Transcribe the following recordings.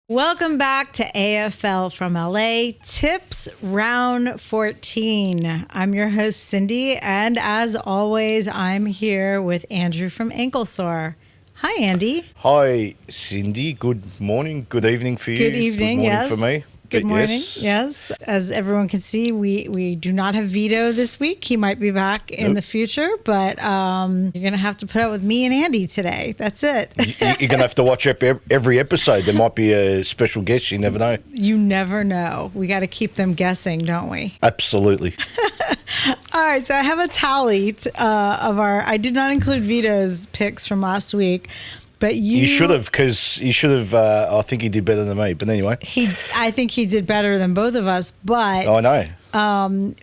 Welcome back to AFL from LA, Tips Round 14. I'm your host, Cindye, and as always, I'm here with Andrew from Ankle Sore. Hi, Andy. Hi, Cindye. Good morning, good evening for you. Good evening, good morning yes. for me. Good morning, yes. As everyone can see, we do not have Vito this week. He might be back in the future, but you're going to have to put up with me and Andy today. That's it. You're going to have to watch every episode. There might be a special guest. You never know. You never know. We got to keep them guessing, don't we? Absolutely. All right, so I have a tally of our... I did not include Vito's picks from last week, but you should have, because you should have... I think he did better than me, but anyway. I think he did better than both of us, but... I know.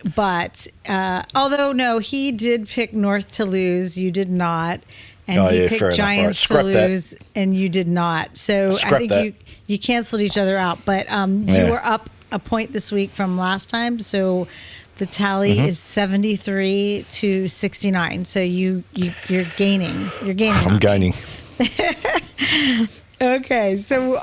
Although, no, he did pick North to lose. You did not. And he picked Giants to lose, and you did not. So I think you canceled each other out. But you were up a point this week from last time, so... The tally is 73 to 69. So you're gaining. You're gaining. I'm gaining. Okay, so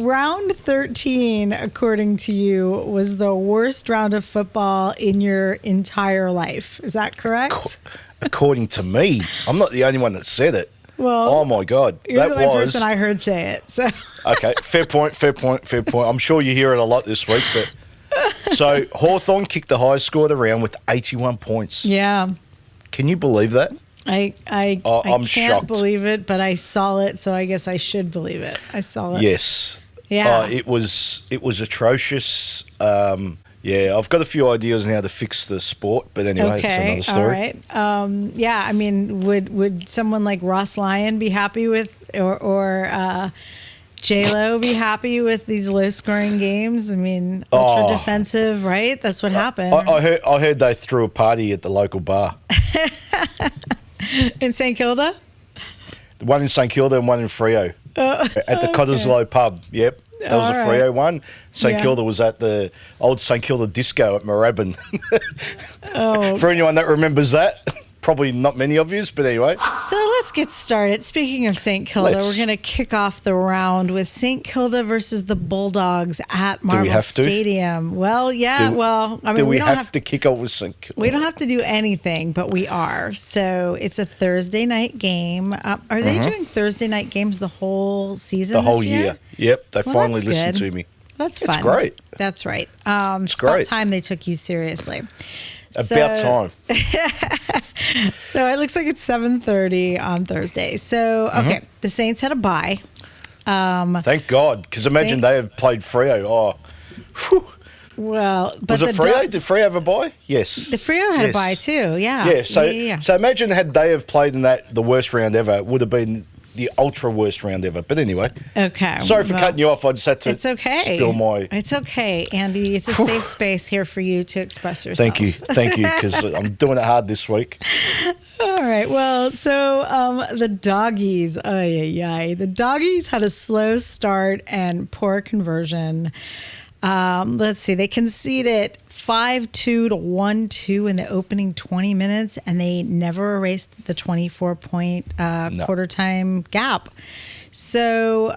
round 13, according to you, was the worst round of football in your entire life. Is that correct? According to me. I'm not the only one that said it. Well, oh my God. You're the only person I heard say it. So. Okay, fair point. I'm sure you hear it a lot this week, but... So, Hawthorn kicked the highest score of the round with 81 points. Yeah. Can you believe that? I I'm can't shocked. believe it, but I saw it, so I guess I should believe it. I saw it. Yes. Yeah. It was atrocious. Yeah, I've got a few ideas on how to fix the sport, but anyway, it's another story. All right. Yeah, I mean, would someone like Ross Lyon be happy with, or J-Lo be happy with these low-scoring games? I mean, ultra defensive, right? That's what happened. I heard they threw a party at the local bar. In St Kilda? One in St Kilda and one in Freo. At the Cottesloe pub, yep. That was a Freo one. St Kilda was at the old St Kilda disco at Moorabbin. For anyone that remembers that. Probably not many of you, but anyway. So let's get started. Speaking of St Kilda, we're going to kick off the round with St Kilda versus the Bulldogs at Marvel Stadium. Well, yeah. We have to kick off with St Kilda? We don't have to do anything, but we are. So it's a Thursday night game. Are they doing Thursday night games the whole season? The whole year. Yep. They finally listened to me. That's fun. It's great. That's right. It's about time they took you seriously. About time. So it looks like it's 7:30 on Thursday. So, okay, the Saints had a bye. Thank God, because imagine they have played Freo. Oh, whew. Well, but was it Freo? Did Freo have a bye? Yes. The Freo had a bye too, yeah. Yeah, so imagine had they have played in the worst round ever, it would have been the ultra worst round ever. But anyway. Okay. Sorry for cutting you off. I just had to spill my... It's okay, Andy. It's a safe space here for you to express yourself. Thank you, because I'm doing it hard this week. All right. Well, so the Doggies, the Doggies had a slow start and poor conversion. Let's see. They conceded 5-2 to 1-2 in the opening 20 minutes, and they never erased the 24-point quarter time gap. So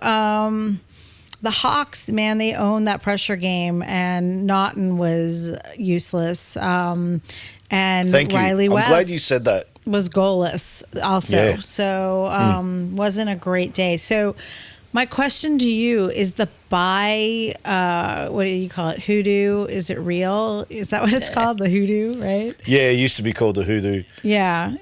the Hawks, man, they owned that pressure game, and Naughton was useless. And Riley West. I'm glad you said that. Was goalless also. Yeah. So wasn't a great day. So my question to you is the bye, what do you call it? Hoodoo? Is it real? Is that what it's called? The hoodoo, right? Yeah, it used to be called the hoodoo. Yeah.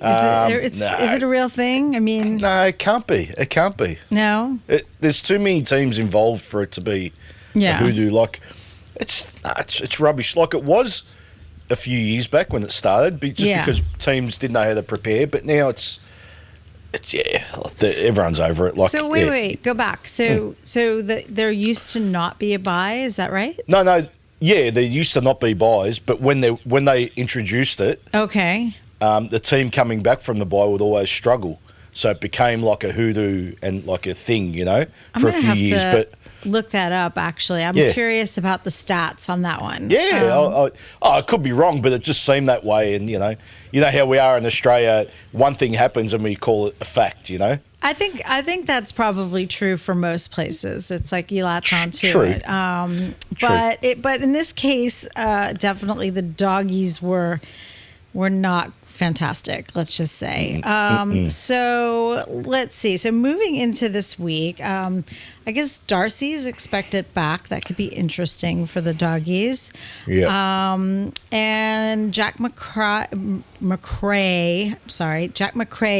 Is it a real thing? I mean... No, it can't be. It can't be. No? There's too many teams involved for it to be a hoodoo. Like, it's rubbish. Like it was a few years back when it started, but just because teams didn't know how to prepare. But now it's everyone's over it. Like, so wait, go back. So there used to not be a bye, is that right? No, there used to not be buys, but when they introduced it, the team coming back from the bye would always struggle. So it became like a hoodoo and like a thing, for a few years. But look that up, actually. I'm curious about the stats on that one. Yeah, I could be wrong, but it just seemed that way. And, you know how we are in Australia, one thing happens and we call it a fact, I think that's probably true for most places. It's like you latch on to True. it. But in this case, definitely the doggies were not fantastic, let's just say. So let's see. So moving into this week, I guess Darcy's expected back. That could be interesting for the doggies. Yeah. And Jack McCrae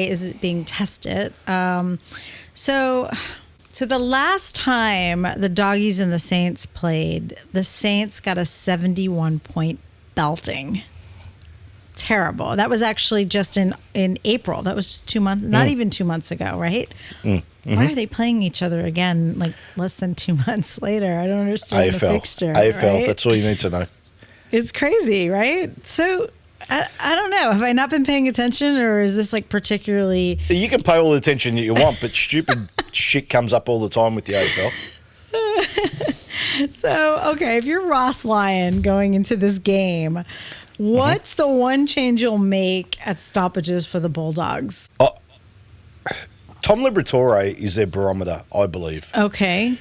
is being tested. So the last time the doggies and the Saints played, the Saints got a 71-point belting. Terrible. That was actually just in April. That was just 2 months, not even 2 months ago, right? Why are they playing each other again like less than 2 months later? I don't understand the fixture. AFL, right? that's all you need to know. It's crazy, right? So I don't know. Have I not been paying attention, or is this like particularly... You can pay all the attention that you want, but stupid shit comes up all the time with the AFL. So, okay, if you're Ross Lyon going into this game, what's the one change you'll make at stoppages for the Bulldogs? Tom Liberatore is their barometer, I believe. Okay.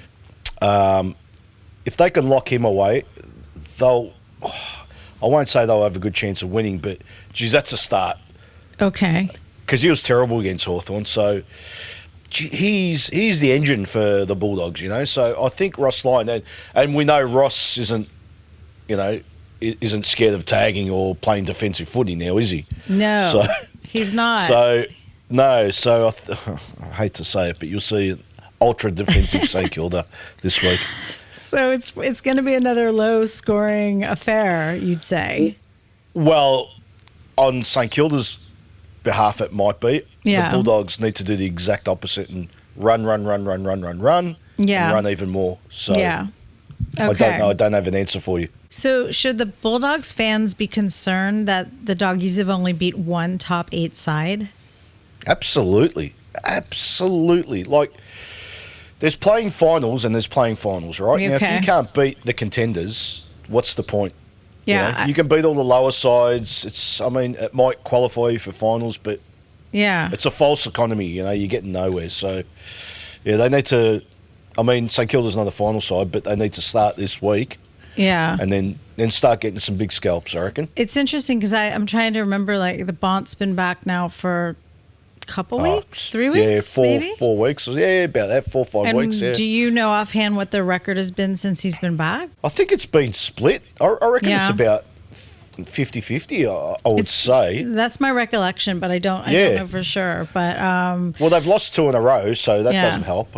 If they can lock him away, they'll... I won't say they'll have a good chance of winning, but, geez, that's a start. Okay. Because he was terrible against Hawthorn, so he's the engine for the Bulldogs, you know. So I think Ross Lyon, and we know Ross isn't scared of tagging or playing defensive footy now, is he? No, so, he's not. So, no, so I hate to say it, but you'll see an ultra-defensive St Kilda this week. So it's going to be another low-scoring affair, you'd say? Well, on St Kilda's behalf, it might be. Yeah. The Bulldogs need to do the exact opposite and run, yeah. and run even more. So yeah. Okay. I don't know. I don't have an answer for you. So should the Bulldogs fans be concerned that the doggies have only beat one top 8 side? Absolutely. Like, there's playing finals and there's playing finals, right? Okay. Now, if you can't beat the contenders, what's the point? Yeah. You can beat all the lower sides. It might qualify you for finals, but yeah, it's a false economy. You're getting nowhere. So, yeah, they need to. St Kilda's not a final side, but they need to start this week. Yeah. And then start getting some big scalps, I reckon. It's interesting because I'm trying to remember, like, the Bont's been back now for a couple weeks, 3 weeks, maybe? 4 weeks. Yeah, about that, 4 or 5 weeks, yeah. Do you know offhand what the record has been since he's been back? I think it's been split. I reckon it's about 50-50, I would say. That's my recollection, but I don't know for sure. But well, they've lost 2 in a row, so that doesn't help.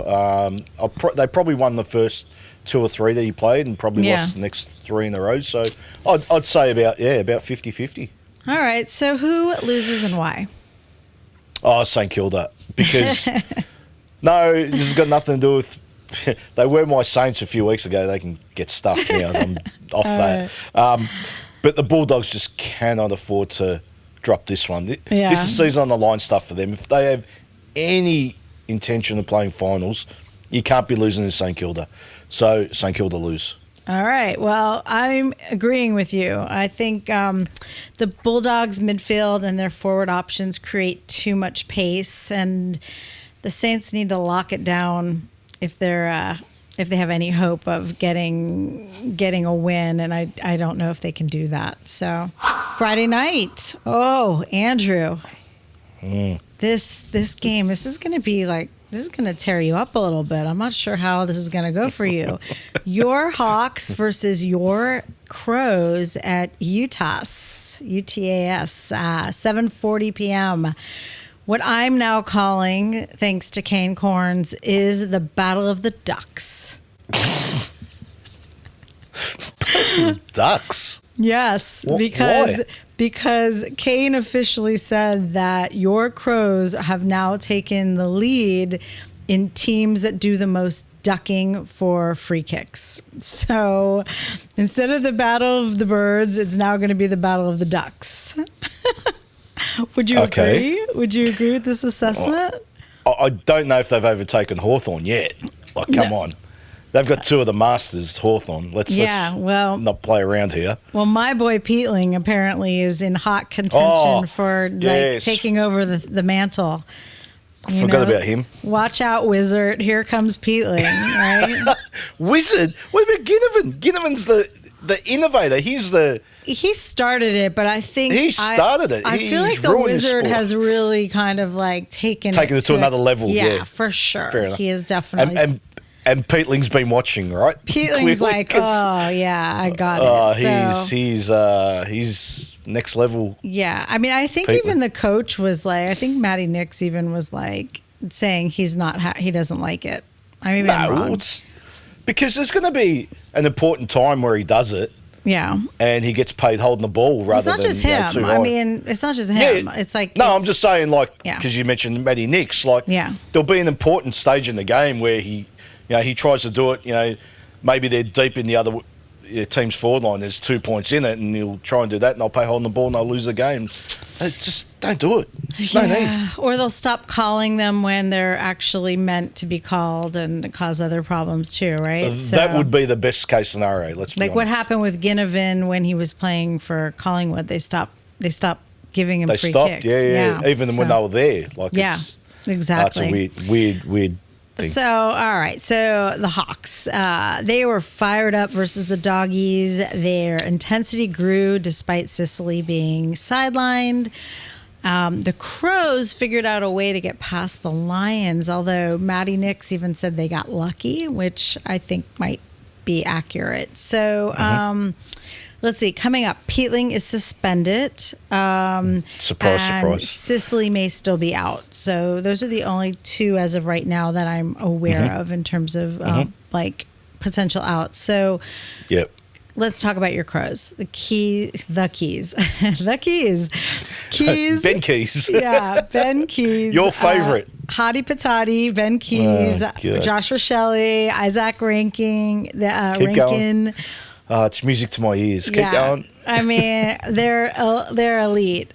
They probably won the first 2 or 3 that he played and probably lost the next 3 in a row. So I'd say about 50-50. All right. So who loses and why? Oh, St Kilda. Because, no, this has got nothing to do with... They were my Saints a few weeks ago. They can get stuffed now. I'm off that. But the Bulldogs just cannot afford to drop this one. This is season on the line stuff for them. If they have any intention of playing finals, you can't be losing to St Kilda. So St Kilda lose. All right. Well, I'm agreeing with you. I think the Bulldogs' midfield and their forward options create too much pace, and the Saints need to lock it down if they have any hope of getting a win, and I don't know if they can do that. So Friday night. Oh, Andrew. This game, this is going to tear you up a little bit. I'm not sure how this is going to go for you. Your Hawks versus your Crows at UTAS, 7:40 p.m. What I'm now calling, thanks to Kane Corns, is the Battle of the Ducks. Ducks? Yes, Why? because Kane officially said that your Crows have now taken the lead in teams that do the most ducking for free kicks. So instead of the Battle of the Birds, it's now going to be the Battle of the Ducks. Would you agree? Would you agree with this assessment? I don't know if they've overtaken Hawthorn yet. Like, come on. They've got 2 of the masters, Hawthorn. Let's not play around here. Well, my boy Peatling apparently is in hot contention for taking over the mantle. Forgot about him. Watch out, Wizard. Here comes Peatling, right? Wizard? What about Ginnivan? Ginnivan's the innovator. He started it, but I think he started it. I feel like the Wizard has really kind of like taken it to another level. Yeah, for sure. Fair enough. He is definitely. And Peatling's been watching, right? Peatling's like, oh yeah, I got it. He's next level. Yeah, I mean, I think Peatling. even the coach was like, I think Matty Nix even was like saying he's not, he doesn't like it. I'm wrong. Because there's going to be an important time where he does it. Yeah. And he gets paid holding the ball rather than. It's not just him. Too high. I mean, it's not just him. Yeah. It's like. No, I'm just saying, like, because you mentioned Matty Nix, like, there'll be an important stage in the game where he tries to do it, maybe they're deep in the other team's forward line, there's 2 points in it, and he'll try and do that, and they'll pay holding the ball and they'll lose the game. Just don't do it. There's no need. Or they'll stop calling them when they're actually meant to be called and cause other problems too, right? That would be the best case scenario, let's be honest. Like what happened with Ginnivan when he was playing for Collingwood. They stopped giving him free kicks. Yeah. Even when they were there. Like, exactly. That's a weird thing. So, all right. So the Hawks, they were fired up versus the Doggies. Their intensity grew despite Sicily being sidelined. The Crows figured out a way to get past the Lions, although Matty Nix even said they got lucky, which I think might be accurate. So, let's see. Coming up, Peatling is suspended. Surprise. Sicily may still be out. So those are the only two as of right now that I'm aware of in terms of like potential outs. So let's talk about your Crows. The keys. Ben Keys. Yeah, Ben Keys. Your favorite. Hottie Patati, Ben Keys, Joshua Shelley, Isaac Rankin. Keep going. It's music to my ears. Keep going. I mean, they're elite.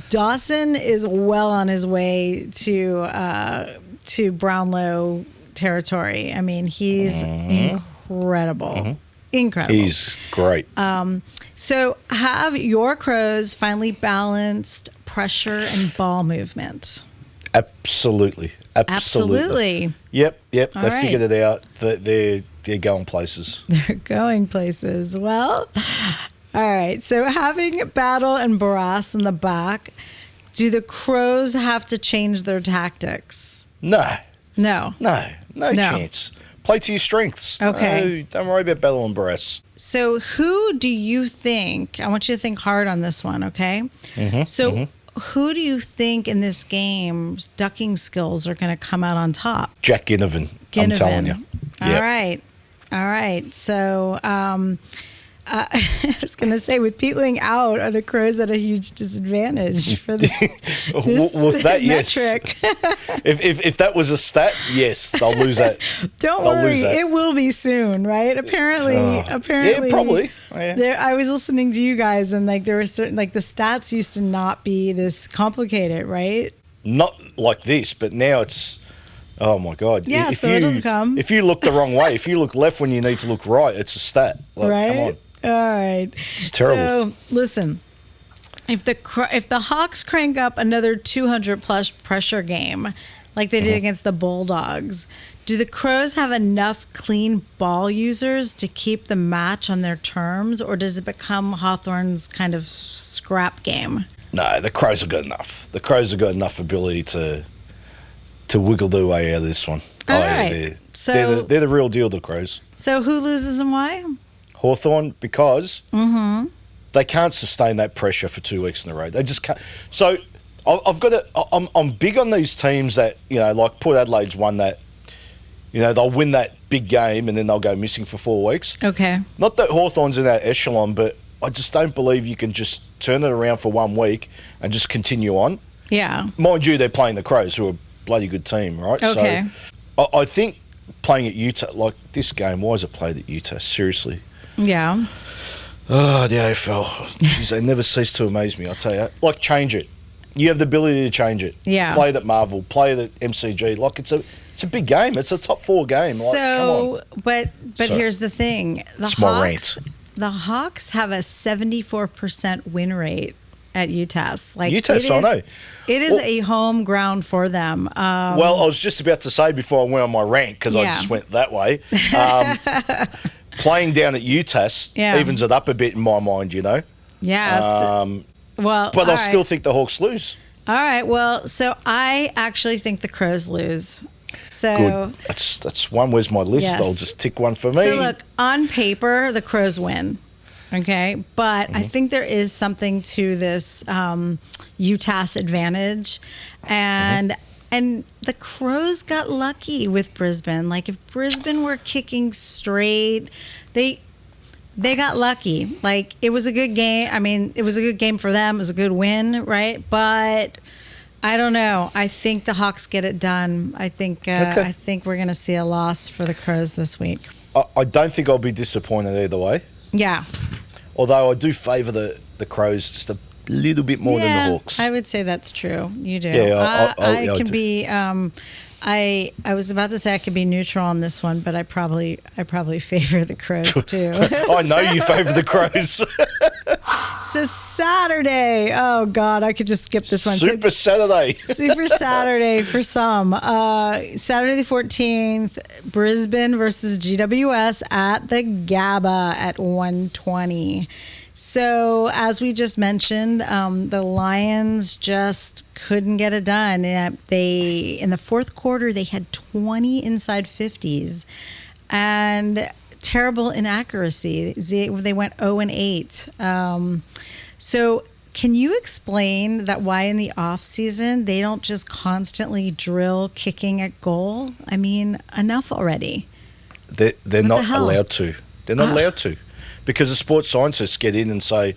Dawson is well on his way to Brownlow territory. I mean, he's incredible. Incredible. He's great. So have your Crows finally balanced pressure and ball movement? Absolutely. Yep. They figured it out. They're going places. They're going places. Well, all right. So having Battle and Barras in the back, do the Crows have to change their tactics? No No. chance. Play to your strengths. Okay. No, don't worry about Battle and Barras. So who do you think, I want you to think hard on this one, okay? Who do you think in this game's ducking skills are going to come out on top? Jack Ginnivan. I'm telling you. All right. So I was going to say, with Peatling out, are the Crows at a huge disadvantage for this, with that, metric? Yes. if that was a stat, yes, they'll lose that. Don't worry, it will be soon, right? Apparently, yeah, probably. Yeah. I was listening to you guys, and like there were certain, like the stats used to not be this complicated, right? Not like this, but now it's. Oh my God! Yeah, it'll come. If you look the wrong way, if you look left when you need to look right, it's a stat. Like, right? Come on. All right. It's terrible. So listen, if the Hawks crank up another 200+ pressure game, like they did against the Bulldogs, do the Crows have enough clean ball users to keep the match on their terms, or does it become Hawthorn's kind of scrap game? No, the Crows have got enough. The Crows have got enough ability to wiggle their way out of this one. All right. They're the real deal, the Crows. So who loses and why? Hawthorn, because they can't sustain that pressure for 2 weeks in a row. They just can't. So I'm big on these teams that, like Port Adelaide's one that, they'll win that big game and then they'll go missing for 4 weeks. Okay. Not that Hawthorn's in that echelon, but I just don't believe you can just turn it around for 1 week and just continue on. Yeah. Mind you, they're playing the Crows, who are a bloody good team, right? Okay. So I think playing at Utah, like this game, why is it played at Utah? Seriously. Yeah. Oh, the AFL. Jeez, they never cease to amaze me, I'll tell you. Like, change it. You have the ability to change it. Yeah. Play it at Marvel. Play it at MCG. Like, it's a big game. It's a top 4 game. Like, come on. But here's the thing. It's my rant. The Hawks have a 74% win rate at UTAS. UTAS, I know. It is a home ground for them. Well, I was just about to say before I went on my rant, because I just went that way. Playing down at UTAS evens it up a bit in my mind, you know. Yes. But I still think the Hawks lose. All right. Well, so I actually think the Crows lose. So good. That's one. Where's my list? Yes. I'll just tick one for me. So look, on paper, the Crows win. Okay, but I think there is something to this UTAS advantage, and the Crows got lucky with Brisbane. Like if Brisbane were kicking straight, they got lucky. Like it was a good game. I mean, it was a good game for them. It was a good win, right? But I don't know. I think the Hawks get it done. I think we're going to see a loss for the Crows this week. I don't think I'll be disappointed either way. Yeah. Although I do favour the Crows just a little bit more than the Hawks. I would say that's true. You do. Yeah, I can be. I was about to say I could be neutral on this one, but I probably favor the Crows too. I know you favour the Crows. So Saturday, oh God, I could just skip this one. Super Saturday for some. Saturday the 14th, Brisbane versus GWS at the Gabba at 1:20. So as we just mentioned, the Lions just couldn't get it done. They in the fourth quarter they had 20 inside 50s and terrible inaccuracy. They went 0-8. So can you explain that why in the off season they don't just constantly drill kicking at goal? I mean, enough already. They're not allowed to. They're not allowed to. Because the sports scientists get in and say,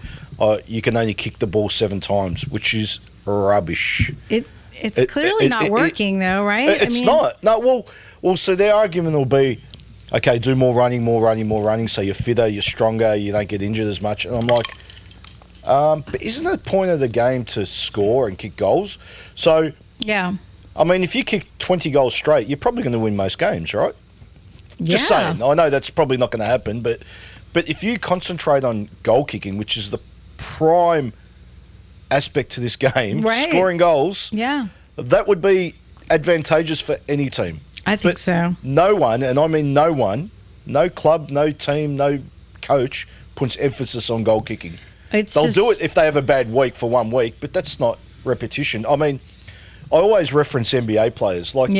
you can only kick the ball 7 times, which is rubbish. It's clearly not working, though, right? It's not. No, well, so their argument will be, okay, do more running, so you're fitter, you're stronger, you don't get injured as much. And I'm like, but isn't the point of the game to score and kick goals? So, yeah. I mean, if you kick 20 goals straight, you're probably going to win most games, right? Just saying. I know that's probably not going to happen, but if you concentrate on goal kicking, which is the prime aspect to this game, scoring goals, that would be advantageous for any team. I think so. No one, and I mean no one, no club, no team, no coach puts emphasis on goal kicking. They'll do it if they have a bad week for 1 week, but that's not repetition. I mean, I always reference NBA players. Like,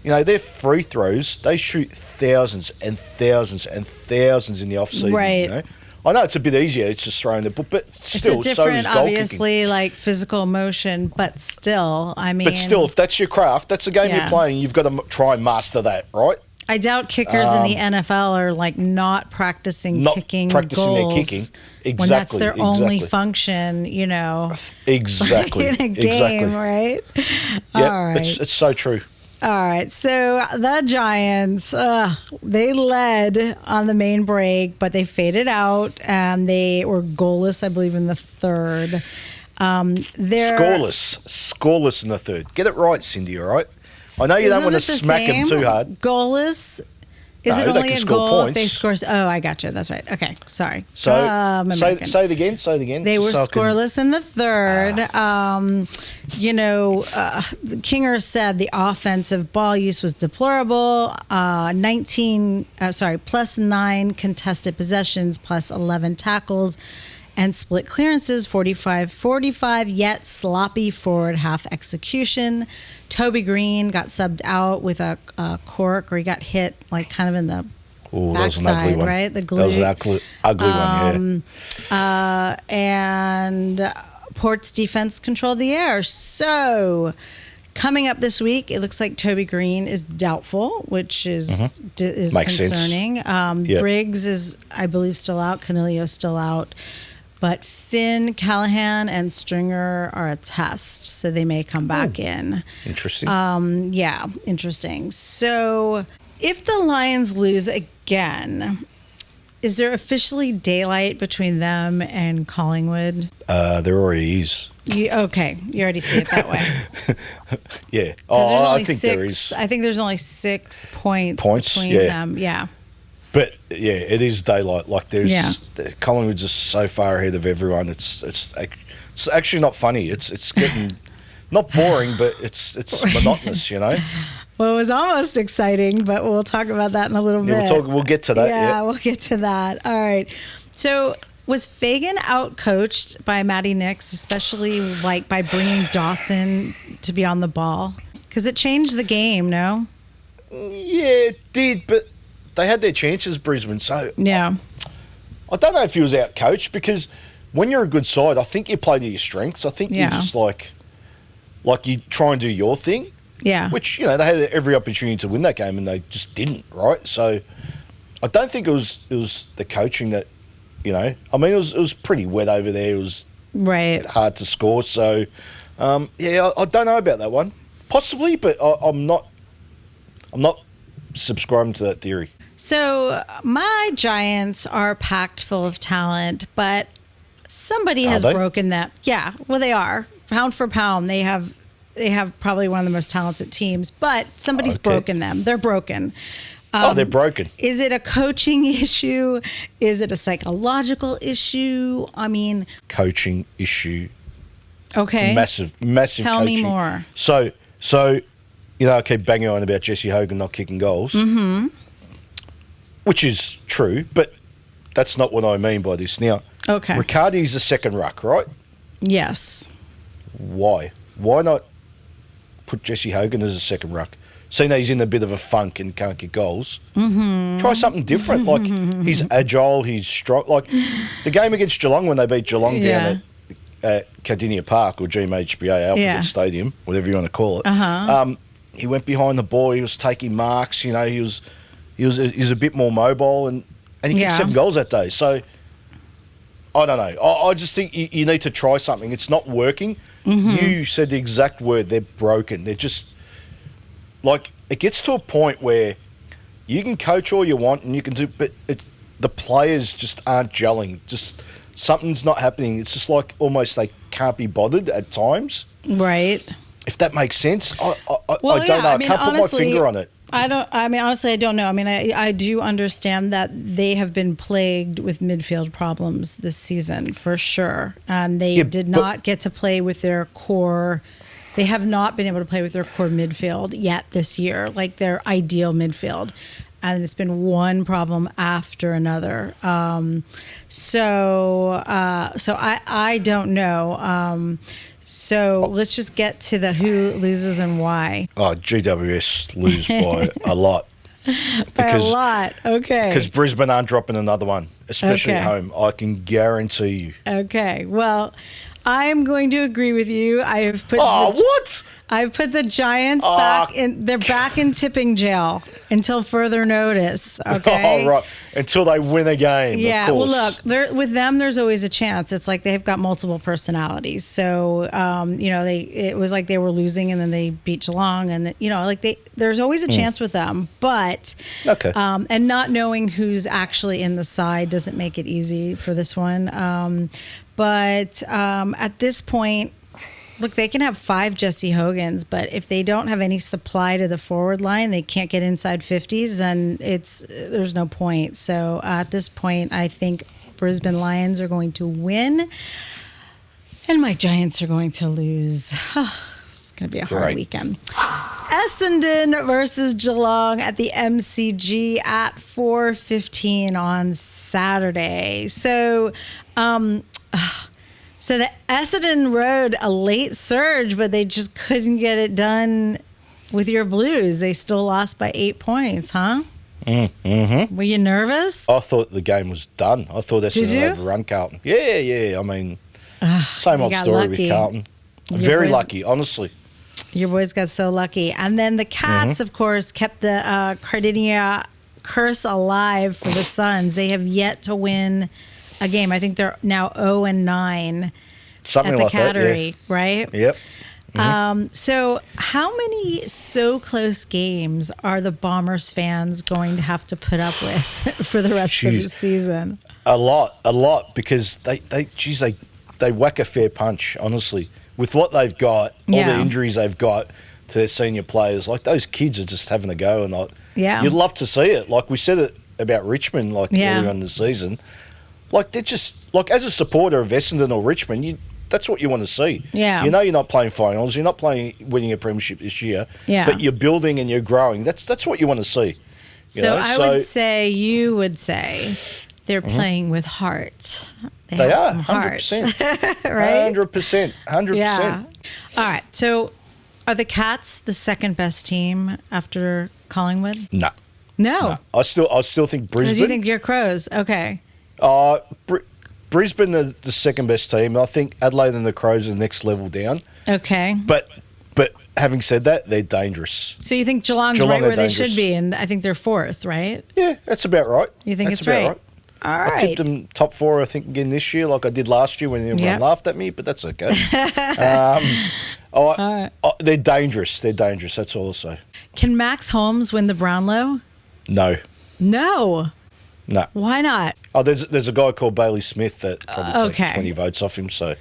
you know, their free throws, they shoot thousands and thousands and thousands in the off-season. Right. You know? I know it's a bit easier. It's just throwing the ball, but still, it's a different, so is goal obviously, kicking. like physical motion, but still, I mean. But still, if that's your craft, that's the game you're playing, you've got to try and master that, right? I doubt kickers in the NFL are like not practicing kicking goals their kicking. Exactly. When that's their only function, you know. Exactly. In a game, right? Yeah, All right. It's so true. All right, so the Giants, they led on the main break, but they faded out, and they were goalless, I believe, in the third. Scoreless in the third. Get it right, Cindye, all right? I know you don't want to smack them too hard. Goalless? Is it only a goal if they score? Oh, I got you. That's right. Okay, sorry. So say it again. They were scoreless in the third. Kinger said the offensive ball use was deplorable. Plus 9 contested possessions, plus 11 tackles, and split clearances, 45-45, yet sloppy forward half execution. Toby Green got subbed out with a cork, or he got hit like kind of in the backside, right? The glute. That was an ugly one, yeah. And Port's defense controlled the air. So coming up this week, it looks like Toby Green is doubtful, which is Makes concerning. Briggs is, I believe, still out. Canelio's still out. But Finn, Callahan, and Stringer are a test, so they may come back in. Interesting. Interesting. So if the Lions lose again, is there officially daylight between them and Collingwood? There already is. You already see it that way. Yeah. I think there is. I think there's only 6 points between them. Yeah. But yeah, it is daylight. Like Collingwood's just so far ahead of everyone. It's actually not funny. It's getting not boring, but it's monotonous. Well, it was almost exciting, but we'll talk about that in a little bit. We'll get to that. Yeah, we'll get to that. All right. So was Fagan out-coached by Matty Nix, especially like by bringing Dawson to be on the ball? Because it changed the game, no? Yeah, it did, but they had their chances, Brisbane. So yeah, I don't know if he was out-coached, because when you're a good side, I think you play to your strengths. I think you just like you try and do your thing. Yeah. Which, they had every opportunity to win that game and they just didn't, right? So I don't think it was the coaching that, I mean, it was pretty wet over there. It was hard to score. So, I don't know about that one. Possibly, but I'm not subscribing to that theory. So my Giants are packed full of talent, but somebody has broken that. Yeah, well, they are. Pound for pound, they have probably one of the most talented teams, but somebody's broken them. They're broken. They're broken. Is it a coaching issue? Is it a psychological issue? I mean... Coaching issue. Okay. Massive Tell coaching. me more. So, I keep banging on about Jesse Hogan not kicking goals. Mm-hmm. Which is true, but that's not what I mean by this. Now, Riccardi's a second ruck, right? Yes. Why? Why not put Jesse Hogan as a second ruck? Seeing that he's in a bit of a funk and can't get goals, try something different. Like, he's agile, he's strong. Like, the game against Geelong, when they beat Geelong down at Cardinia Park, or GMHBA, Alphabet Stadium, whatever you want to call it, he went behind the ball, he was taking marks, he was a bit more mobile, and he kicked 7 goals that day. So, I don't know. I just think you need to try something. It's not working. You said the exact word. They're broken. They're just... Like, it gets to a point where you can coach all you want and you can do... But the players just aren't gelling. Just something's not happening. It's just like almost they can't be bothered at times. Right. If that makes sense. I don't know. I can't put my finger on it. Honestly, I don't know. I mean, I do understand that they have been plagued with midfield problems this season, for sure. And they did not get to play with their core. They have not been able to play with their core midfield yet this year, like their ideal midfield. And it's been one problem after another. So I don't know. So let's just get to the who loses and why. Oh, GWS lose by a lot. By a lot, okay. Because Brisbane aren't dropping another one, especially at home. I can guarantee you. Okay, well, I'm going to agree with you. I've put I've put the Giants back in. They're back in tipping jail until further notice. Okay. Oh, right. Until they win a game. Yeah. Of course. Well, look, with them, there's always a chance. It's like they've got multiple personalities. So, it was like they were losing and then they beat Geelong, and there's always a chance with them. But and not knowing who's actually in the side doesn't make it easy for this one. But at this point, look, they can have 5 Jesse Hogans, but if they don't have any supply to the forward line, they can't get inside 50s, then there's no point. So at this point, I think Brisbane Lions are going to win, and my Giants are going to lose. It's going to be a hard weekend. Essendon versus Geelong at the MCG at 4:15 on Saturday. So the Essendon rode a late surge, but they just couldn't get it done with your Blues. They still lost by 8 points, huh? Mm-hmm. Were you nervous? I thought the game was done. I thought Essendon overrun Carlton. Yeah. I mean, same old story with Carlton. Very lucky, honestly. Your boys got so lucky. And then the Cats, of course, kept the Cardinia curse alive for the Suns. They have yet to win a game. I think they're now 0-9 something at the like Cattery, that, right? Yep. So how many so close games are the Bombers fans going to have to put up with for the rest of the season? A lot, because they whack a fair punch, honestly. With what they've got, all the injuries they've got to their senior players, like those kids are just having a go, and you'd love to see it. Like we said it about Richmond earlier on in the season. Like they're just like as a supporter of Essendon or Richmond, that's what you want to see. Yeah. You know you're not playing finals, you're not winning a premiership this year. Yeah. But you're building and you're growing. That's what you want to see. You would say they're playing with heart. They are, some heart. 100%. Right? 100%. Yeah. All right. So are the Cats the second best team after Collingwood? No. I still think Brisbane. Because you think you're Crows. Okay. Brisbane are the second best team. I think Adelaide and the Crows are the next level down. Okay. But having said that, they're dangerous. So you think Geelong's right where they should be, and I think they're fourth, right? Yeah, that's about right. You think it's right? All right. I tipped them top 4, I think, again this year, like I did last year when everyone laughed at me, but that's okay. They're dangerous. They're dangerous. That's all I'll say. Can Max Holmes win the Brownlow? No. No. Why not? Oh, there's a guy called Bailey Smith that probably takes 20 votes off him. So,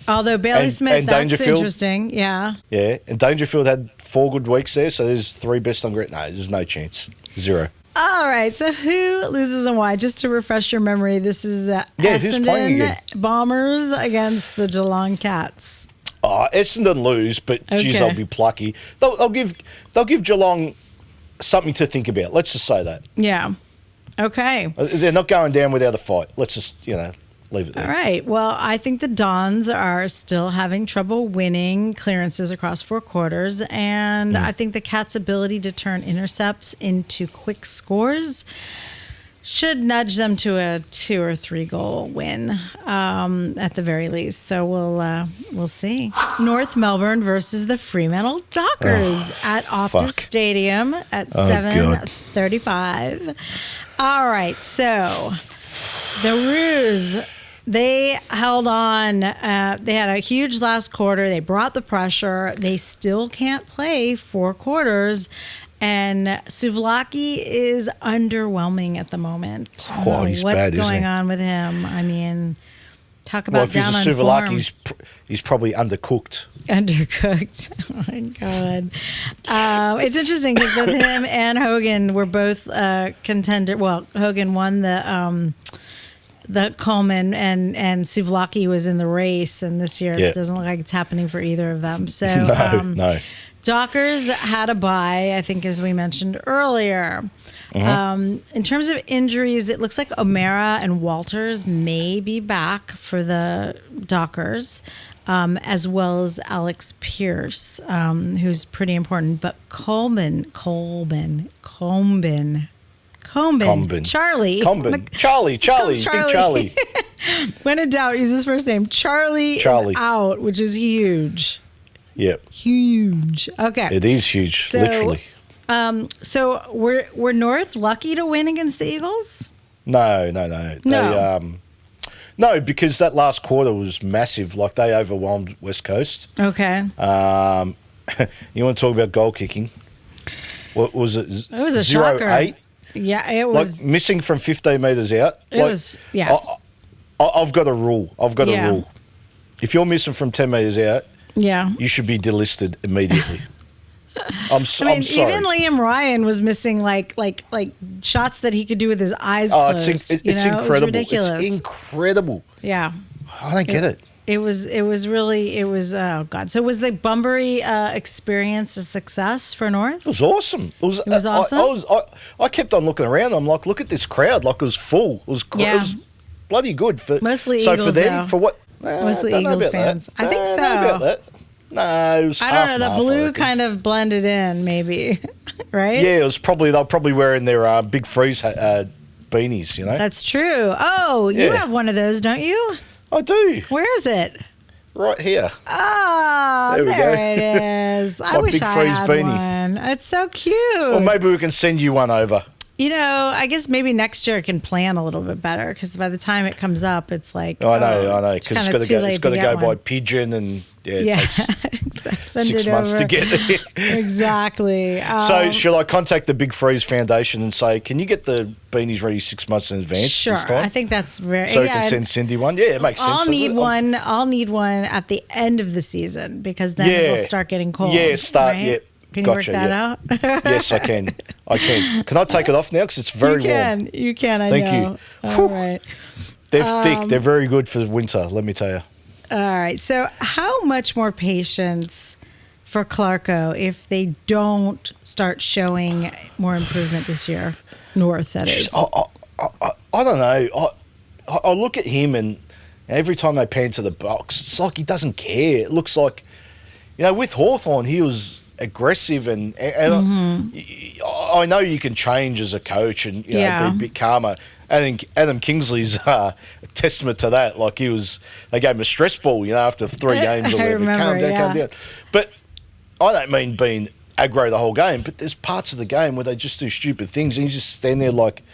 although Bailey Smith, that's interesting. Yeah. Yeah, and Dangerfield had 4 good weeks there, so there's 3 best on grid. No, there's no chance. 0. All right. So who loses and why? Just to refresh your memory, this is the Essendon Bombers against the Geelong Cats. Oh, Essendon lose, but geez, they'll be plucky. They'll give Geelong something to think about. Let's just say that. Yeah. Okay. They're not going down without a fight. Let's just, leave it there. All right. Well, I think the Dons are still having trouble winning clearances across 4 quarters, and I think the Cats' ability to turn intercepts into quick scores should nudge them to a 2 or 3 goal win at the very least. So we'll see. North Melbourne versus the Fremantle Dockers at Optus Stadium at 7:35. All right, so the Roos, they held on. They had a huge last quarter. They brought the pressure. They still can't play 4 quarters. And Souvlaki is underwhelming at the moment. He's what's bad, going on with him? I mean, talk about down on form. If he's a Souvlaki, he's probably undercooked. Undercooked. Oh, my God. It's interesting because both him and Hogan were both contender. Well, Hogan won the Coleman, and Souvlaki was in the race. And this year it doesn't look like it's happening for either of them. So no. Dockers had a bye, I think, as we mentioned earlier. In terms of injuries, it looks like O'Mara and Walters may be back for the Dockers, as well as Alex Pierce, who's pretty important. But Charlie. Big Charlie. When in doubt, use his first name. Charlie is out, which is huge. Yep. Huge. Okay. It is huge, literally. So were North lucky to win against the Eagles? No. No, because that last quarter was massive. Like, they overwhelmed West Coast. Okay. You want to talk about goal kicking? What was it? It was a 0-8? Shocker. Yeah, it was. Like, missing from 15 metres out. I've got a rule. Rule. If you're missing from 10 metres out, you should be delisted immediately. I'm sorry. Even Liam Ryan was missing like shots that he could do with his eyes closed. It's incredible. It was ridiculous. It's incredible. Yeah. I don't get it. It was oh God. So was the Bunbury experience a success for North? It was awesome. It was awesome. I kept on looking around. I'm like, look at this crowd. Like, it was full. It was bloody good. Mostly Eagles, for them, though. For what? Mostly Eagles fans. I think so. I don't know about that. No, it was I don't know. The blue kind of blended in, maybe, right? Yeah, it was probably they're probably wearing their Big Freeze beanies. That's true. Oh, you have one of those, don't you? I do. Where is it? Right here. Oh, there it is. I wish I had one. It's so cute. Well, maybe we can send you one over. I guess maybe next year I can plan a little bit better, because by the time it comes up, it's like I know, because it's got to go by pigeon, and it takes 6 months to get there. Exactly. So shall I contact the Big Freeze Foundation and say, can you get the beanies ready 6 months in advance? Sure, this time? I think that's very. So you can send Cindye one. Yeah, it makes sense. I'll need one at the end of the season, because then it'll start getting cold. Yeah, right? Can you work that out? Yes, I can. Can I take it off now? Because it's very warm. You can. Thank you. All right. They're thick. They're very good for winter, let me tell you. All right. So how much more patience for Clarko if they don't start showing more improvement this year? North, that is. I don't know. I look at him and every time they pan to the box, it's like he doesn't care. It looks like, with Hawthorn, he was aggressive and I know you can change as a coach and be a bit calmer. I think Adam Kingsley's a testament to that. Like they gave him a stress ball, after 3 games or whatever. Calm down. But I don't mean being aggro the whole game, but there's parts of the game where they just do stupid things and you just stand there like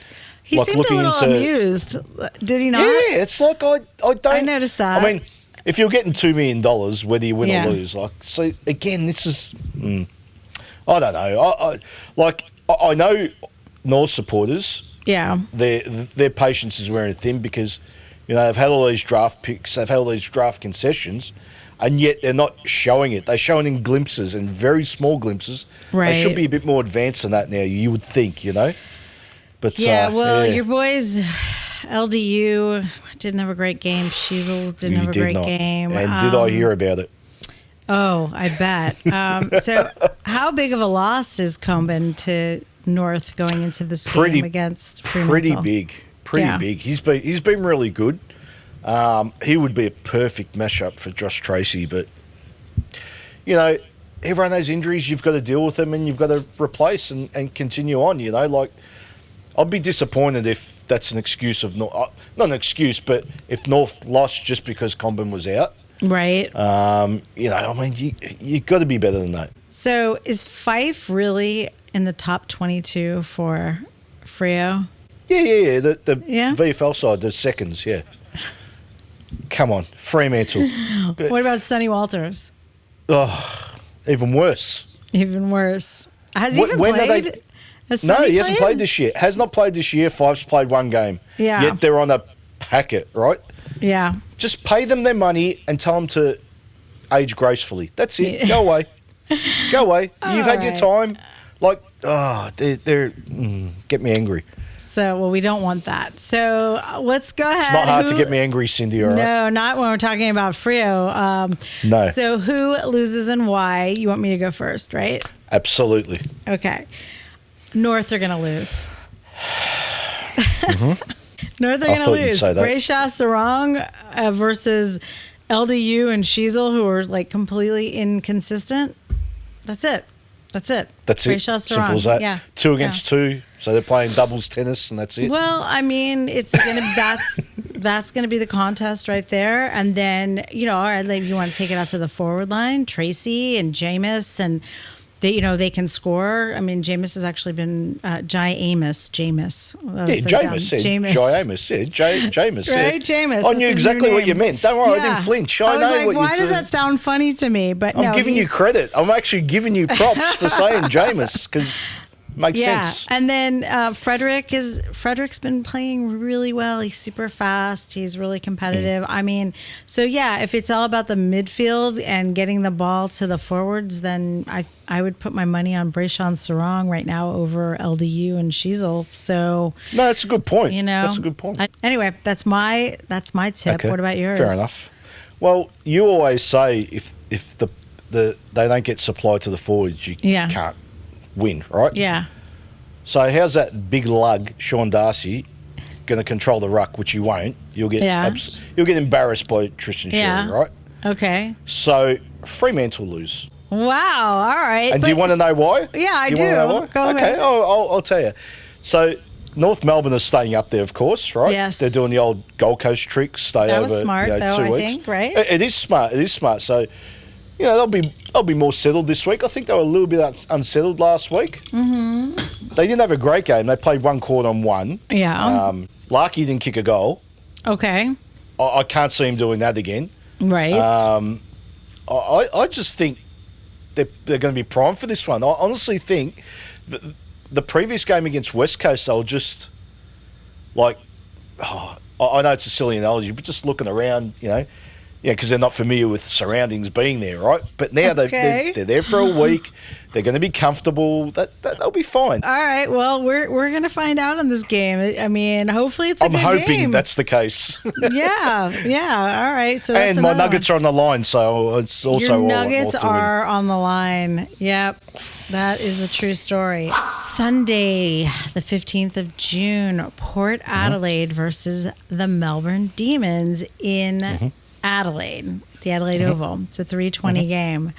he seemed looking a little amused. Did he not? Yeah, it's like I don't. I noticed that. I mean, if you're getting $2 million, whether you win or lose, so again, this is. I don't know. I know North supporters. Yeah. Their patience is wearing thin because, they've had all these draft picks, they've had all these draft concessions, and yet they're not showing it. They're showing in glimpses and very small glimpses. Right. They should be a bit more advanced than that now. You would think, But your boys, LDU didn't have a great game. Sheasel didn't have a great game. And did I hear about it? Oh, I bet. So how big of a loss is Combin to North going into this game against Fremantle? Pretty big. He's been really good. He would be a perfect mashup for Josh Tracy, but everyone has injuries. You've got to deal with them, and you've got to replace and continue on. I'd be disappointed if that's an excuse of not an excuse, but if North lost just because Combin was out. Right. You got to be better than that. So is Fife really in the top 22 for Freo? Yeah. The VFL side, the seconds, yeah. Come on, Fremantle. What about Sonny Walters? Oh, even worse. Even worse. Has he even played? No, he hasn't played this year. Has not played this year. Fife's played 1 game. Yeah. Yet they're on a packet, right? Yeah. Just pay them their money and tell them to age gracefully. That's it. Yeah. Go away. You've had your time. They're get me angry. So, we don't want that. So, let's go ahead. It's not hard to get me angry, Cindye, all right? No, not when we're talking about Freo. No. So, who loses and why? You want me to go first, right? Absolutely. Okay. North are going to lose. Mm-hmm. North are going to lose. Brayshaw Sarong versus LDU and Sheasel, who are completely inconsistent. That's it. Brayshaw Sarong. Simple as that. Yeah. 2 against 2. So they're playing doubles tennis, and that's it. Well, I mean, it's gonna that's gonna be the contest right there. And then all right, you want to take it out to the forward line, Tracy and Jameis, and they can score. I mean, Jameis has actually been Jameis. Jameis. Right, Jameis. I knew exactly what you meant. Don't worry, I didn't flinch. I know what you why does that sound funny to me? But I'm giving you credit. I'm actually giving you props for saying Jameis because. Makes sense. And then Frederick's been playing really well. He's super fast. He's really competitive. I mean, so if it's all about the midfield and getting the ball to the forwards, then I would put my money on Brayshaw Sarong right now over LDU and Sheasel. So no, that's a good point. That's a good point. Anyway, that's my tip. Okay. What about yours? Fair enough. Well, you always say if they don't get supplied to the forwards, you can't win, right? Yeah. So how's that big lug, Sean Darcy, going to control the ruck, which you won't? You'll get embarrassed by Tristan Sherry, right? Okay. So Fremantle lose. Wow. All right. And do you want to know why? Yeah, I do. Go ahead. Okay. I'll tell you. So North Melbourne is staying up there, of course, right? Yes. They're doing the old Gold Coast trick, stay that over. That was smart, 2 weeks. I think, right? It is smart. So. They'll be more settled this week. I think they were a little bit unsettled last week. Mm-hmm. They didn't have a great game. They played 1 quarter on 1. Yeah. Larky didn't kick a goal. Okay. I can't see him doing that again. Right. I just think they're going to be primed for this one. I honestly think the previous game against West Coast, they'll just I know it's a silly analogy, but just looking around, Yeah, because they're not familiar with surroundings being there, right? But now Okay. they're there for a week. They're going to be comfortable. They'll be fine. All right. Well, we're gonna find out on this game. I mean, hopefully it's a I'm good hoping game. that's the case. Yeah. All right. So that's And my another Nuggets one. are on the line, so it's also Your all Nuggets all to win. are on the line. Yep. That is a true story. Sunday, the 15th of June, Port Adelaide versus the Melbourne Demons in Adelaide, the Adelaide Oval. It's a 3:20 game.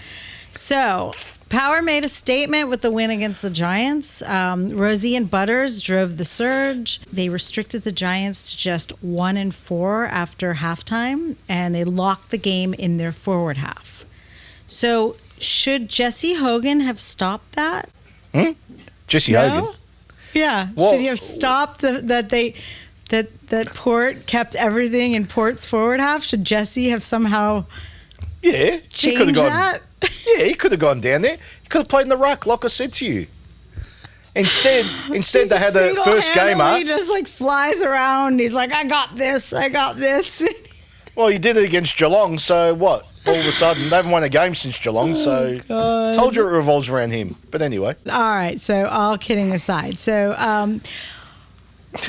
So, Power made a statement with the win against the Giants. Rosie and Butters drove the surge. They restricted the Giants to just 1-4 after halftime, and they locked the game in their forward half. So, should Jesse Hogan have stopped that? Jesse No? Hogan. Yeah. Well- should he have stopped that Port kept everything in Port's forward half? Should Jesse have somehow Yeah, he could have changed gone. that? Yeah, he could have gone down there. He could have played in the ruck, like I said to you. Instead, they had the first game Single-handedly up. just like flies around. He's like, I got this. Well, he did it against Geelong, so what? All of a sudden, they haven't won a game since Geelong, so God. told you it revolves around him. But anyway, All right. So all kidding aside. So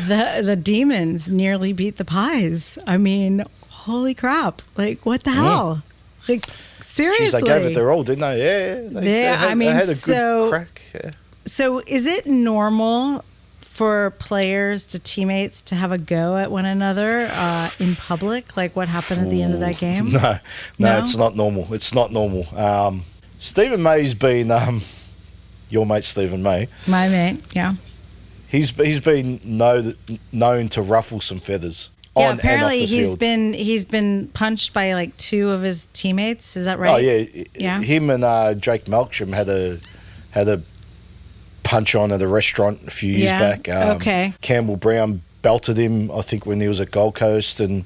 the Demons nearly beat the Pies. I mean, holy crap. Like, what the hell? Like, seriously. geez, they gave it their all, didn't they? Yeah, they had a good so- crack. Yeah. So is it normal for players to teammates to have a go at one another in public? Like what happened at the end of that game? No, No? it's not normal. It's not normal. Stephen May's been your mate Stephen May. My mate, yeah. He's been known to ruffle some feathers. Yeah, On and off apparently the field. he's been punched by like two of his teammates. Is that right? Oh yeah, Yeah. Him and Jake Melksham had a punch on at a restaurant a few years Yeah, back. okay. Campbell Brown belted him, I think, when he was at Gold Coast, and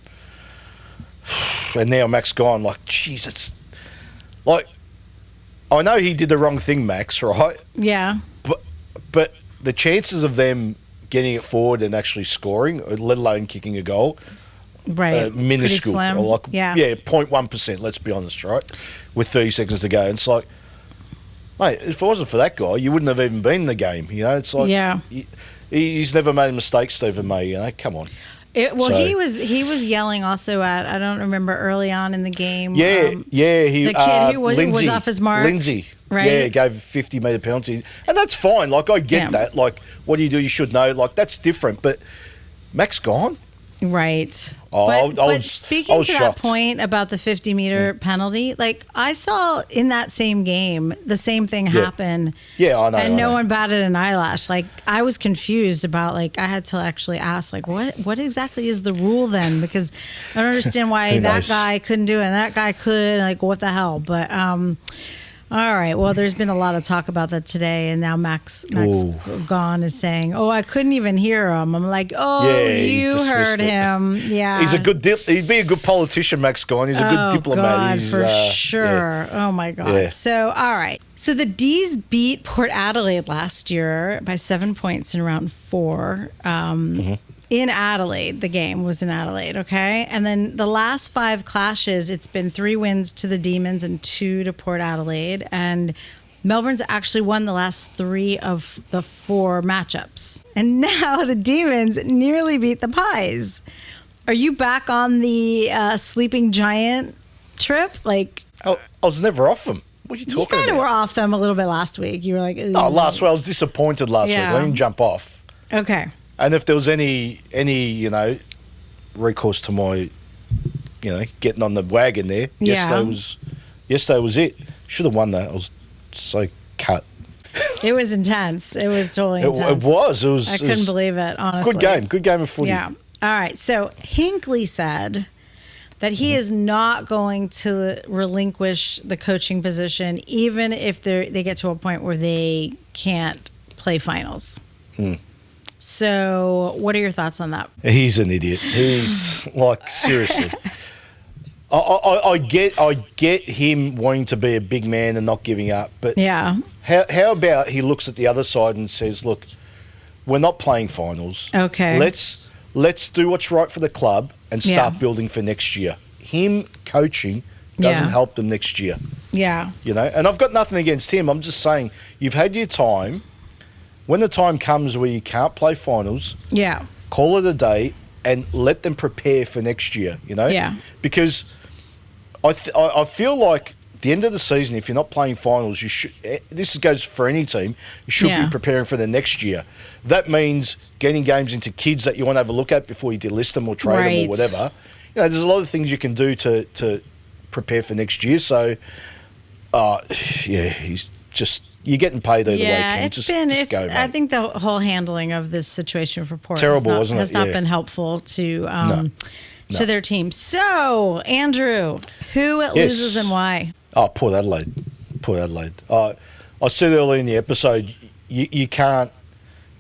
now Max gone. Like, geez, it's like I know he did the wrong thing, Max, right? Yeah. But the chances of them getting it forward and actually scoring, let alone kicking a goal, Right. minuscule. Pretty slim. Or like, yeah. 0.1%, let's be honest, right? With 30 seconds to go. And it's like, mate, if it wasn't for that guy, you wouldn't have even been in the game. You know, it's like, Yeah. he's never made a mistake, Stephen May. You know, come on. Well, So- he was yelling also at, I don't remember, early on in the game. Yeah, he the kid who was Lindsay, off his mark. Lindsay, right? Yeah, gave a 50-metre penalty, and that's fine. Like, I get Yeah. that. Like, what do? You should know. Like, that's different. But Max gone. Right. Oh, but, I but was- speaking I was to shocked. that point about the 50-meter penalty, like I saw in that same game, the same thing happen. Yeah, I know. And I no know. one batted an eyelash. Like I was confused about, like, I had to actually ask, like, what exactly is the rule then? Because I don't understand why Who that knows? guy couldn't do it and that guy could. Like, what the hell? But all right. Well, there's been a lot of talk about that today, and now Max Ooh. Gone is saying, "Oh, I couldn't even hear him." I'm like, "Oh, Yeah, he's you dismissed heard it. him." Yeah, He's a good. He'd be a good politician, Max Gone. He's a good diplomat. God, He's, for yeah. sure. Oh my God. Yeah. So, all right. So the D's beat Port Adelaide last year by 7 points in round 4. In Adelaide, the game was in Adelaide, okay? And then the last 5 clashes, it's been 3 wins to the Demons and 2 to Port Adelaide. And Melbourne's actually won the last 3 of the 4 matchups. And now the Demons nearly beat the Pies. Are you back on the sleeping giant trip? Like, I was never off them. What are you you talking kind of about? were off them a little bit last week. You were like, Oh, last week I was disappointed. Last week Yeah. I didn't jump off. Okay. And if there was any recourse to my, getting on the wagon there, Yeah. yesterday was it. Should have won that. I was so cut. It was intense. It was totally It intense. was. It was. I it couldn't was believe it, honestly. Good game of footy. Yeah. All right. So Hinckley said that he is not going to relinquish the coaching position, even if they get to a point where they can't play finals. So what are your thoughts on that? He's an idiot. He's like, seriously. I get him wanting to be a big man and not giving up, but Yeah. how about he looks at the other side and says, "Look, we're not playing finals. Okay. Let's do what's right for the club and start Yeah. building for next year." Him coaching doesn't help them next year. Yeah. You know, and I've got nothing against him. I'm just saying you've had your time. When the time comes where you can't play finals, call it a day and let them prepare for next year, you know? Yeah. Because I feel like at the end of the season, if you're not playing finals, you should. This goes for any team. You should be preparing for the next year. That means getting games into kids that you want to have a look at before you delist them or trade them or whatever. You know, there's a lot of things you can do to prepare for next year. So, he's just. You're getting paid either way. Ken. Just go, mate. I think the whole handling of this situation for Port has not been helpful to their team. So, Andrew, who loses and why? Oh, Port Adelaide. I said earlier in the episode, you can't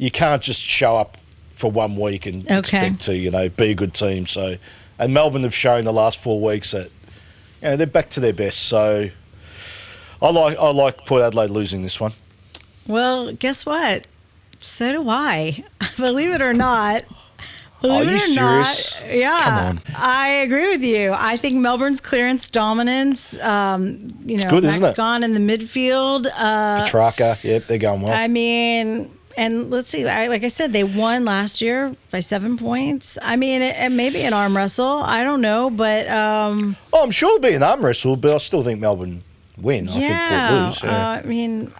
just show up for 1 week and expect to be a good team. So, and Melbourne have shown the last 4 weeks that they're back to their best. So. I like Port Adelaide losing this one. Well, guess what? So do I. Believe it or not. Are you serious? Yeah. Come on. I agree with you. I think Melbourne's clearance dominance, it's good, Max isn't it? Gone in the midfield. Petrarca, they're going well. I mean, and let's see, like I said, they won last year by 7 points. I mean, it may be an arm wrestle. I don't know, but... I'm sure it'll be an arm wrestle, but I still think Melbourne... win. I think Port lose. I mean,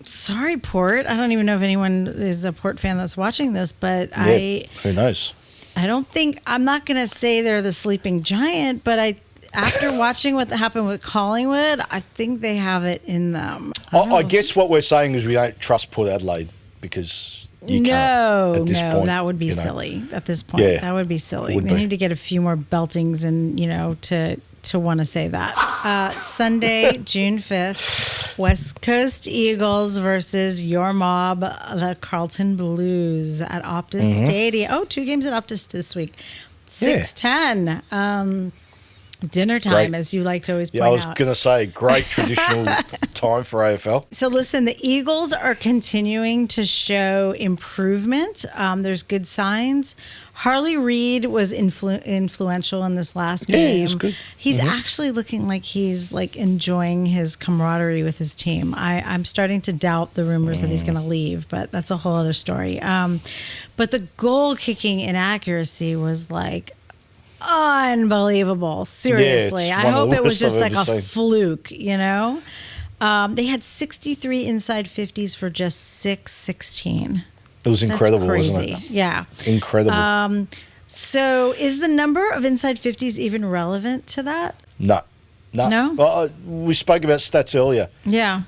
sorry, Port. I don't even know if anyone is a Port fan that's watching this, but who knows? I'm not going to say they're the sleeping giant, but after watching what happened with Collingwood, I think they have it in them. I guess what we're saying is we don't trust Port Adelaide because you can't at this point. That would be silly at this point. Yeah, that would be silly. They need to get a few more beltings and, to want to say that. Sunday, June 5th, West Coast Eagles versus your mob, the Carlton Blues at Optus Stadium. Oh, 2 games at Optus this week. 6:10. Dinner time, as you like to always point out. I was going to say, great traditional time for AFL. So listen, the Eagles are continuing to show improvement. There's good signs. Harley Reid was influential in this last game. He was good. He's actually looking like he's enjoying his camaraderie with his team. I'm starting to doubt the rumors that he's going to leave, but that's a whole other story. But the goal kicking inaccuracy was unbelievable. Seriously. I hope it was just a fluke, They had 63 inside 50s for just 6-16. It was incredible, crazy. Wasn't it? Yeah. Incredible. So is the number of inside 50s even relevant to that? No? Well, we spoke about stats earlier. Yeah.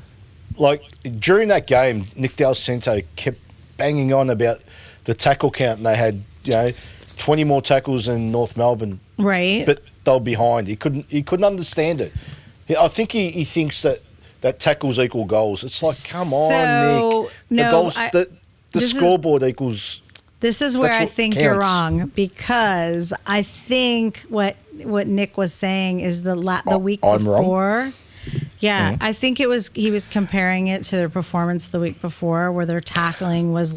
During that game, Nick Del Santo kept banging on about the tackle count, and they had, 20 more tackles in North Melbourne. Right. But they were behind. He couldn't understand it. I think he thinks that tackles equal goals. It's come on, Nick. The scoreboard equals... This is where I think you're wrong, because I think what Nick was saying is the week before. I'm wrong? Yeah, I think he was comparing it to their performance the week before, where their tackling was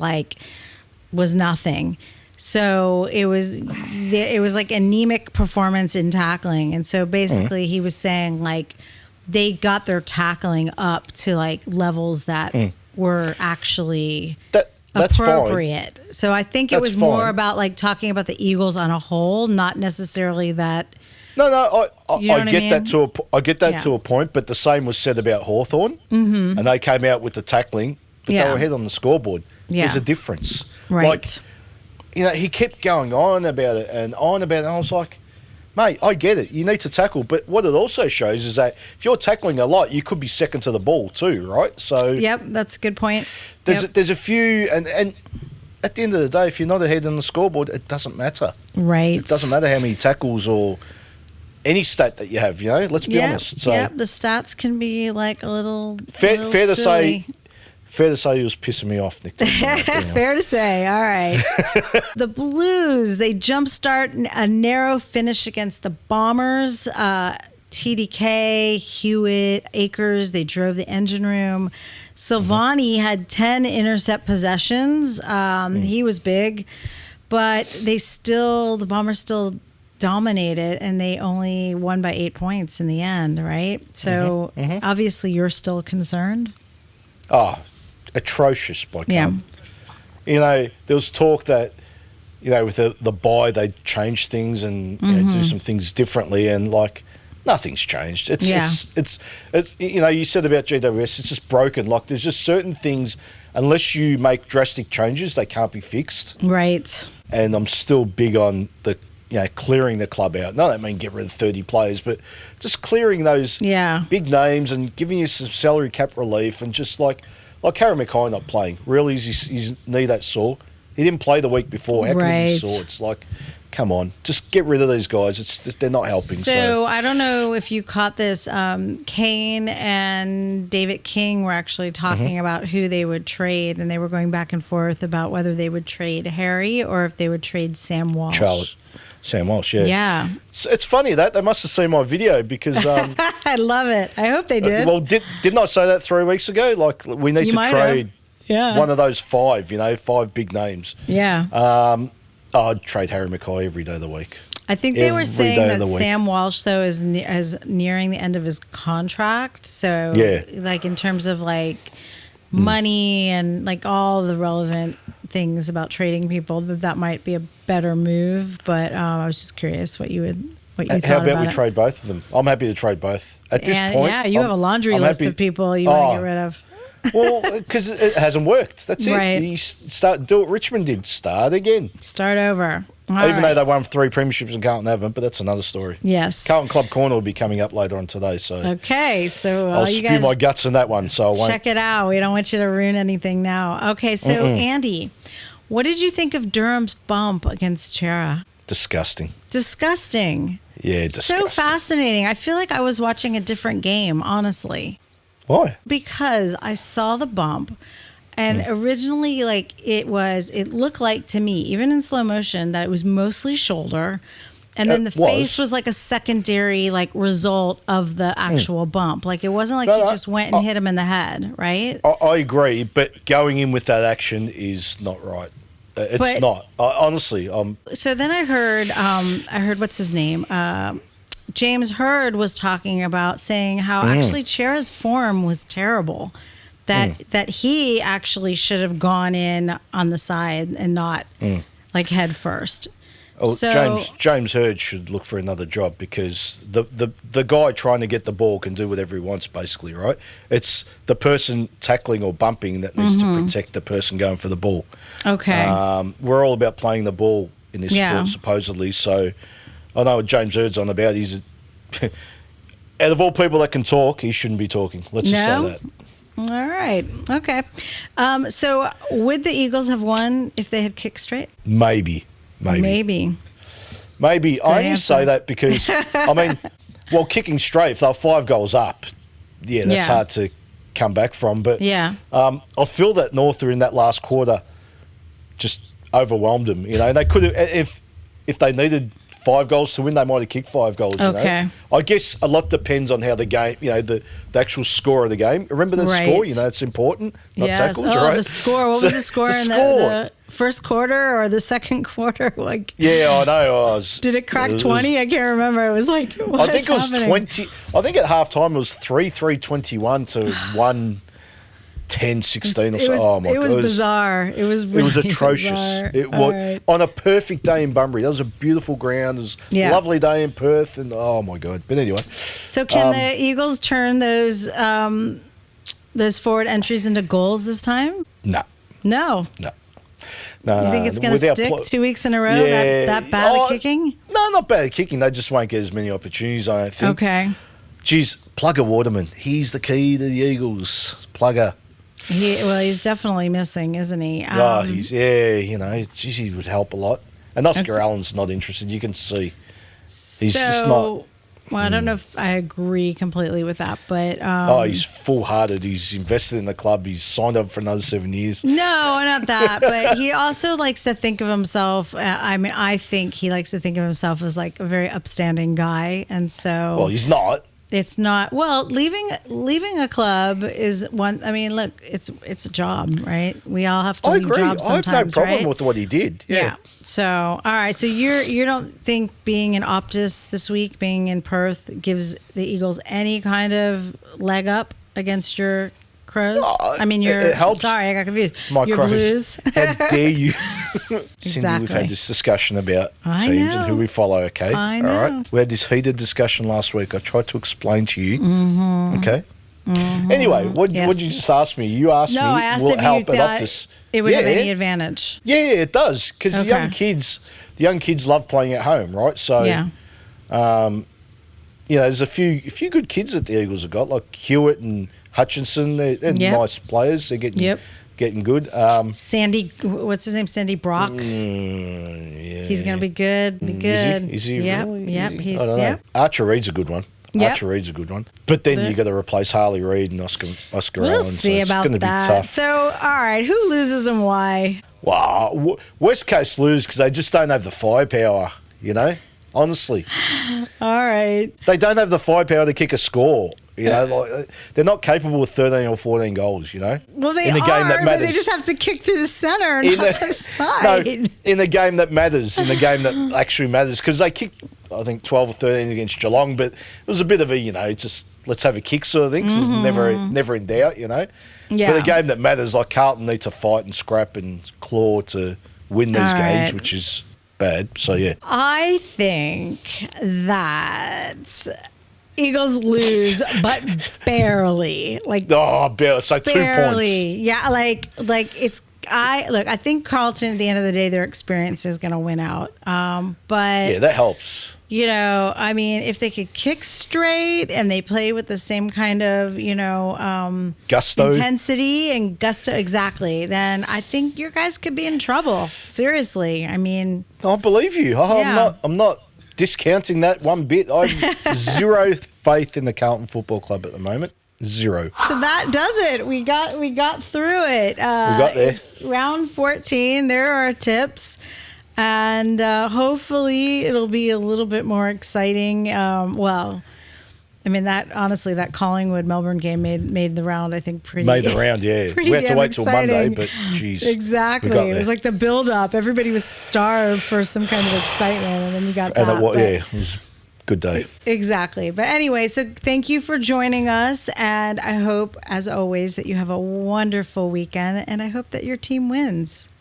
nothing. So it was anemic performance in tackling, and so basically he was saying they got their tackling up to levels that were actually that's appropriate. Fine. So I think it was more about talking about the Eagles on a whole, not necessarily that. No, I get that to a point, but the same was said about Hawthorn, and they came out with the tackling, but they were ahead on the scoreboard. Yeah. There's a difference, right? He kept going on about it, and I was like, mate, I get it. You need to tackle, but what it also shows is that if you're tackling a lot, you could be second to the ball too, right? So yep, that's a good point. There's a few, and at the end of the day, if you're not ahead on the scoreboard, it doesn't matter. Right. It doesn't matter how many tackles or any stat that you have. Let's be honest. So the stats can be a little fair to silly. say. Fair to say he was pissing me off, Nick. Fair to say. All right. The Blues, they jumpstart a narrow finish against the Bombers. TDK, Hewitt, Akers, they drove the engine room. Silvani had 10 intercept possessions. He was big, but the Bombers still dominated, and they only won by 8 points in the end, right? So obviously you're still concerned. Oh, atrocious by Carlton. You know, there was talk that, you know, with the bye, they'd change things and you know, do some things differently, and like nothing's changed. It's you know, you said about GWS, it's just broken. Like there's just certain things, unless you make drastic changes, they can't be fixed. Right. And I'm still big on the, you know, clearing the club out. No, I don't mean get rid of 30 players, but just clearing those big names and giving you some salary cap relief, and just like Harry Mackay not playing. Really, is his knee that sore? He didn't play the week before. How can he be sore? It's like, come on, just get rid of these guys. It's just, they're not helping. So I don't know if you caught this. Kane and David King were actually talking about who they would trade, and they were going back and forth about whether they would trade Harry or if they would trade Sam Walsh. Sam Walsh, yeah. Yeah. It's funny that they must have seen my video because... I love it. I hope they did. Well, didn't I say that 3 weeks ago? Like, we need to trade one of those 5, you know, 5 big names. Yeah. I'd trade Harry Mackay every day of the week. I think they were saying that Sam Walsh, though, is nearing the end of his contract. So, like, in terms of, like, money and, like, all the relevant things about trading people, that might be a better move. But I was just curious what you thought about it. How about we trade both of them? I'm happy to trade both. At this point, yeah, you have a laundry list of people you want to get rid of. Well, because it hasn't worked. That's it. Right. You do what Richmond did. Start again. Start over. Even though they won 3 premierships and Carlton haven't, but that's another story. Yes. Carlton Club Corner will be coming up later on today. So okay, so I'll spew my guts in that one. So I won't. Check it out. We don't want you to ruin anything now. Okay, so Andy, what did you think of Durham's bump against Chera? Disgusting. Yeah, disgusting. So fascinating. I feel like I was watching a different game, honestly. Why? Because I saw the bump, and originally, like, it looked like to me, even in slow motion, that it was mostly shoulder, and then the face was like a secondary, like, result of the actual bump. Like, it wasn't like he just went and hit him in the head, right? I agree, but going in with that action is not right. It's not. Honestly. So then I heard what's his name? James Hurd was talking about saying how actually Chera's form was terrible, that he actually should have gone in on the side and not like head first. Oh, so, James Hurd should look for another job, because the guy trying to get the ball can do whatever he wants, basically, right? It's the person tackling or bumping that needs to protect the person going for the ball. Okay. We're all about playing the ball in this sport, supposedly, so... I know what James Hurd's on about. He's out of all people that can talk, he shouldn't be talking. Let's just say that. All right. Okay. So would the Eagles have won if they had kicked straight? Maybe. I only say that because, I mean, well, kicking straight, if they're 5 goals up, that's hard to come back from. But I feel that North are in that last quarter just overwhelmed them. You know, they could have, if they needed 5 goals to win, they might have kicked 5 goals. Okay. You know? I guess a lot depends on how the game, you know, the actual score of the game. Remember the score? You know, it's important. Not tackles, right? The score. What was the score in the first quarter or the second quarter? Like, I know. Did it crack 20? I can't remember. It was like, I think it was 20. I think at halftime it was 3-21 to 1-10-16 or so. Oh my God. It was bizarre. It was really atrocious. Bizarre. It was on a perfect day in Bunbury. That was a beautiful ground. It was a lovely day in Perth, and oh my God. But anyway. So can the Eagles turn those forward entries into goals this time? No. You think it's going to stick 2 weeks in a row? That bad at kicking? No, not bad at kicking. They just won't get as many opportunities, I don't think. Okay. Geez, Plugger Waterman. He's the key to the Eagles. Plugger. He's definitely missing, isn't he? He would help a lot. And Oscar Allen's not interested. You can see. He's just not. Well, I don't know if I agree completely with that, but... he's full-hearted. He's invested in the club. He's signed up for another 7 years. No, not that. But he also likes to think of himself... I think he likes to think of himself as like a very upstanding guy. And so... Well, he's not. It's not, well, leaving a club is one. I mean, look, it's a job, right? We all have to leave jobs sometimes, I have no problem right? with what he did. Yeah. So, all right. So you don't think being in Optus this week, being in Perth, gives the Eagles any kind of leg up against your Crows? Oh, I mean, it helps. Sorry, I got confused. My your Crows. Blues. How dare you? Exactly. Cindye, we've had this discussion about I teams know. and who we follow, okay? I know. All right. We had this heated discussion last week. I tried to explain to you. Mm-hmm. Okay? Mm-hmm. Anyway, what did you just ask me? You asked me, I asked will if it help you at thought Optus? it would have any advantage. Yeah, it does. Because Okay. the young kids love playing at home, right? So, there's a few good kids that the Eagles have got, like Hewitt and Hutchinson. They're nice players. They're getting good. Sandy, what's his name? Sandy Brock. He's going to be good. Is he Yep. really? Yep. Is he? He's I don't know. Archer Reed's a good one. Yep. Archer Reed's a good one. But then you got to replace Harley Reid and Oscar We'll Allen. see so about it's going to be that. tough. So, all right, who loses and why? Wow, West Coast lose because they just don't have the firepower, honestly. All right. They don't have the firepower to kick a score. Like they're not capable of 13 or 14 goals, Well, they in the game that but matters. they just have to kick through the center and not the side. No, in the game that matters, in the game that actually matters, because they kicked, I think, 12 or 13 against Geelong, but it was a bit of a, just let's have a kick sort of thing, so it's never in doubt, Yeah. But the game that matters, like Carlton need to fight and scrap and claw to win these games, which is bad. So, yeah. I think that Eagles lose, but barely. Barely. So 2 points. Yeah, like it's. I think Carlton at the end of the day, their experience is going to win out. But yeah, that helps. I mean, if they could kick straight and they play with the same kind of, gusto, intensity and gusto, exactly, then I think your guys could be in trouble. Seriously, I mean, I believe you. I'm not discounting that one bit. I have zero faith in the Carlton Football Club at the moment. Zero. So that does it. We got through it. We got there. It's round 14. There are tips. And hopefully it'll be a little bit more exciting. That Collingwood Melbourne game made the round, I think, made the round, yeah. We had to wait till Monday, but geez. Exactly. It was like the build up. Everybody was starved for some kind of excitement, and then you got that. It was a good day. Exactly. But anyway, so thank you for joining us, and I hope, as always, that you have a wonderful weekend, and I hope that your team wins.